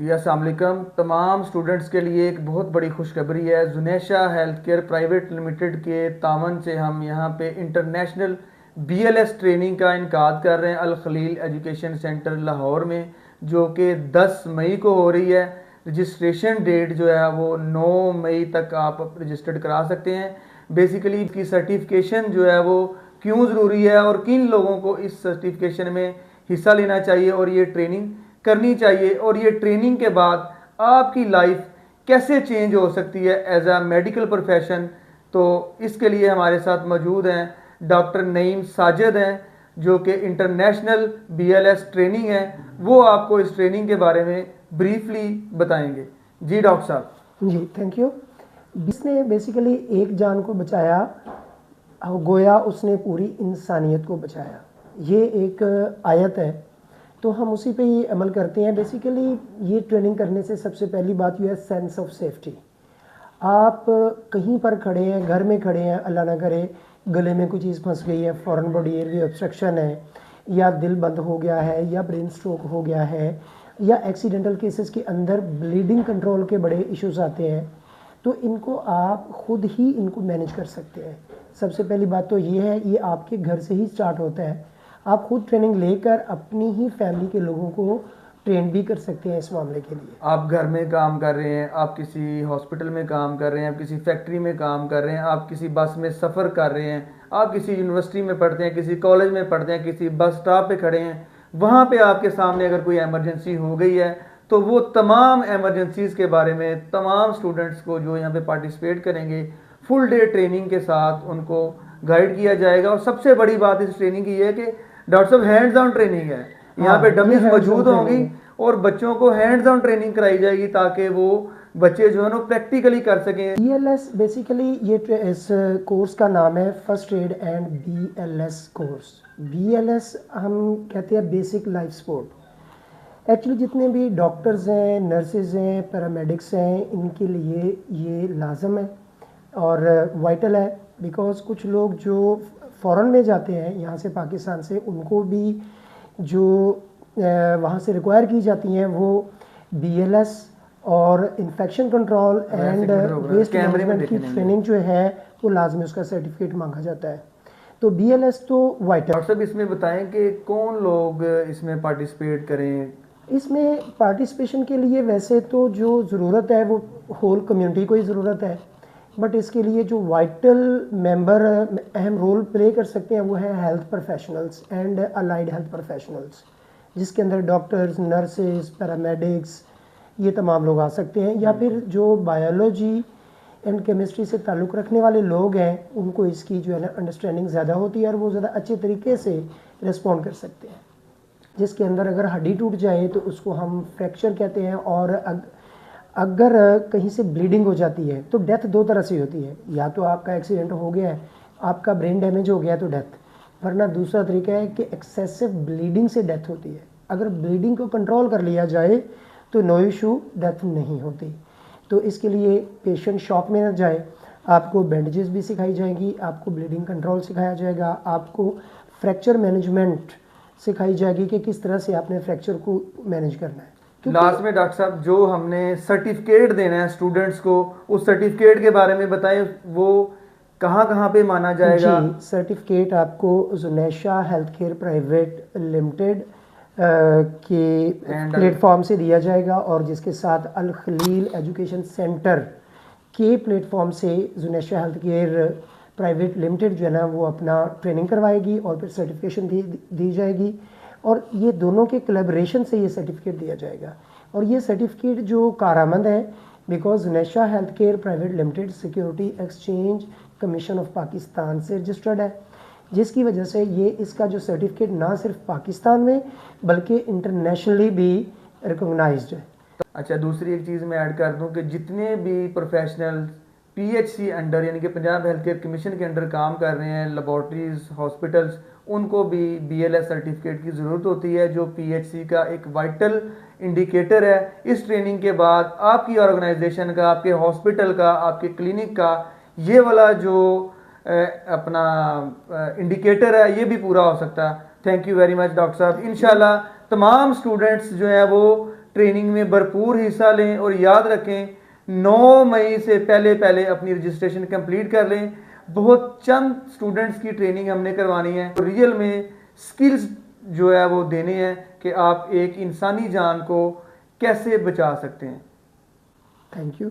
जी अस्सलाम वालेकुम। तमाम स्टूडेंट्स के लिए एक बहुत बड़ी खुशखबरी है। जुनेशा हेल्थ केयर प्राइवेट लिमिटेड के तावन से हम यहाँ पे इंटरनेशनल BLS ट्रेनिंग का इनकाद कर रहे हैं अल खलील एजुकेशन सेंटर लाहौर में, जो कि 10 मई को हो रही है। रजिस्ट्रेशन डेट जो है वो 9 मई तक आप रजिस्टर्ड करा सकते हैं। बेसिकली इसकी सर्टिफिकेशन जो है वो क्यों ज़रूरी है और किन लोगों को इस सर्टिफिकेशन में हिस्सा लेना चाहिए और ये ट्रेनिंग करनी चाहिए, और ये ट्रेनिंग के बाद आपकी लाइफ कैसे चेंज हो सकती है एज अ मेडिकल प्रोफेशन। तो इसके लिए हमारे साथ मौजूद हैं डॉक्टर नईम साजिद हैं, जो कि इंटरनेशनल BLS ट्रेनिंग है। वो आपको इस ट्रेनिंग के बारे में ब्रीफली बताएंगे। जी डॉक्टर साहब। जी थैंक यू। इसने बेसिकली एक जान को बचाया, गोया उसने पूरी इंसानियत को बचाया। ये एक आयत है, तो हम उसी पे ही अमल करते हैं। बेसिकली ये ट्रेनिंग करने से सबसे पहली बात ये है सेंस ऑफ सेफ्टी। आप कहीं पर खड़े हैं, घर में खड़े हैं, अल्लाह ना करे गले में कोई चीज़ फंस गई है, फॉरेन बॉडी एरिया ऑब्स्ट्रक्शन है, या दिल बंद हो गया है, या ब्रेन स्ट्रोक हो गया है, या एक्सीडेंटल केसेस के अंदर ब्लीडिंग कंट्रोल के बड़े इश्यूज आते हैं, तो इनको आप खुद ही इनको मैनेज कर सकते हैं। सबसे पहली बात तो ये है, ये आपके घर से ही स्टार्ट होता है। आप खुद ट्रेनिंग लेकर अपनी ही फैमिली के लोगों को ट्रेन भी कर सकते हैं इस मामले के लिए। आप घर में काम कर रहे हैं, आप किसी हॉस्पिटल में काम कर रहे हैं, आप किसी फैक्ट्री में काम कर रहे हैं, आप किसी बस में सफ़र कर रहे हैं, आप किसी यूनिवर्सिटी में पढ़ते हैं, किसी कॉलेज में पढ़ते हैं, किसी बस स्टॉप पे खड़े हैं, वहाँ पे आपके सामने अगर कोई एमरजेंसी हो गई है, तो वो तमाम एमरजेंसीज़ के बारे में तमाम स्टूडेंट्स को जो यहाँ पे पार्टिसिपेट करेंगे फुल डे ट्रेनिंग के साथ उनको गाइड किया जाएगा। और सबसे बड़ी बात इस ट्रेनिंग की है कि डॉक्टर साहब हैंड्स ऑन ट्रेनिंग है। यहाँ पे डमीज मौजूद होंगी और बच्चों को हैंड्स ऑन ट्रेनिंग कराई जाएगी ताकि वो बच्चे जो है ना प्रैक्टिकली कर सकें। BLS बेसिकली ये इस कोर्स का नाम है first aid and BLS course. BLS हम कहते हैं बेसिक लाइफ सपोर्ट। एक्चुअली जितने भी डॉक्टर्स हैं, नर्सेज हैं, पैरामेडिक्स हैं, इनके लिए ये लाजम है और वाइटल है। बिकॉज कुछ लोग जो फ़ॉरेन में जाते हैं यहाँ से पाकिस्तान से, उनको भी जो वहाँ से रिक्वायर की जाती हैं वो BLS और infection control and waste management की ट्रेनिंग जो है वो लाजमी उसका सर्टिफिकेट मांगा जाता है। तो BLS तो वाइटल। डॉक्टर साहब इसमें बताएं कि कौन लोग इसमें पार्टिसिपेट करें। इसमें पार्टिसिपेशन के लिए वैसे तो जो ज़रूरत है वो होल कम्युनिटी को ही ज़रूरत है, बट इसके लिए जो वाइटल मेंबर अहम रोल प्ले कर सकते हैं वो है health professionals and allied health professionals, जिसके अंदर डॉक्टर्स, नर्सेज, पैरामेडिक्स, ये तमाम लोग आ सकते हैं। या फिर जो बायोलॉजी एंड केमिस्ट्री से ताल्लुक़ रखने वाले लोग हैं, उनको इसकी जो है ना अंडरस्टैंडिंग ज़्यादा होती है और वो ज़्यादा अच्छे तरीके से रिस्पॉन्ड कर सकते हैं। जिसके अंदर अगर हड्डी टूट जाए तो उसको हम फ्रैक्चर कहते हैं, और अगर कहीं से ब्लीडिंग हो जाती है तो डेथ दो तरह से होती है। या तो आपका एक्सीडेंट हो गया है, आपका ब्रेन डैमेज हो गया तो डेथ, वरना दूसरा तरीका है कि एक्सेसिव ब्लीडिंग से डेथ होती है। अगर ब्लीडिंग को कंट्रोल कर लिया जाए तो नो इशू, डेथ नहीं होती। तो इसके लिए पेशेंट शॉक में न जाए, आपको बैंडेजेस भी सिखाई जाएंगी, आपको ब्लीडिंग कंट्रोल सिखाया जाएगा, आपको फ्रैक्चर मैनेजमेंट सिखाई जाएगी कि किस तरह से आपने फ्रैक्चर को मैनेज करना है। लास्ट में डॉक्टर साहब जो हमने सर्टिफिकेट देना है स्टूडेंट्स को, उस सर्टिफिकेट के बारे में बताएं, वो कहाँ पे माना जाएगा। जी, सर्टिफिकेट आपको जुनेशा हेल्थ केयर प्राइवेट लिमिटेड के प्लेटफॉर्म से दिया जाएगा, और जिसके साथ अल खलील एजुकेशन सेंटर के प्लेटफॉर्म से जुनेशा हेल्थ केयर प्राइवेट लिमिटेड जो है ना वो अपना ट्रेनिंग करवाएगी और फिर सर्टिफिकेशन दी जाएगी, और ये दोनों के कोलैबोरेशन से ये सर्टिफिकेट दिया जाएगा। और ये सर्टिफिकेट जो कारआमद है because Junesha health care private limited security exchange commission of Pakistan से रजिस्टर्ड है, जिसकी वजह से ये इसका जो सर्टिफिकेट ना सिर्फ पाकिस्तान में बल्कि इंटरनेशनली भी रिकॉग्नाइज्ड है। अच्छा, दूसरी एक चीज़ मैं ऐड कर दूं कि जितने भी प्रोफेशनल PHC अंडर यानी कि पंजाब हेल्थ केयर कमीशन के अंडर काम कर रहे हैं, लेबॉर्ट्रीज, हॉस्पिटल्स, उनको भी BLS सर्टिफिकेट की ज़रूरत होती है, जो PHC का एक वाइटल इंडिकेटर है। इस ट्रेनिंग के बाद आपकी ऑर्गेनाइजेशन का, आपके हॉस्पिटल का, आपके क्लिनिक का ये वाला जो अपना इंडिकेटर है ये भी पूरा हो सकता है। Thank you very much doctor साहब। इंशाल्लाह तमाम स्टूडेंट्स जो है वो ट्रेनिंग में भरपूर हिस्सा लें और याद रखें 9 मई से पहले पहले अपनी रजिस्ट्रेशन कंप्लीट कर लें। बहुत चंद स्टूडेंट्स की ट्रेनिंग हमने करवानी है, रियल में स्किल्स जो है वो देने हैं कि आप एक इंसानी जान को कैसे बचा सकते हैं। Thank you.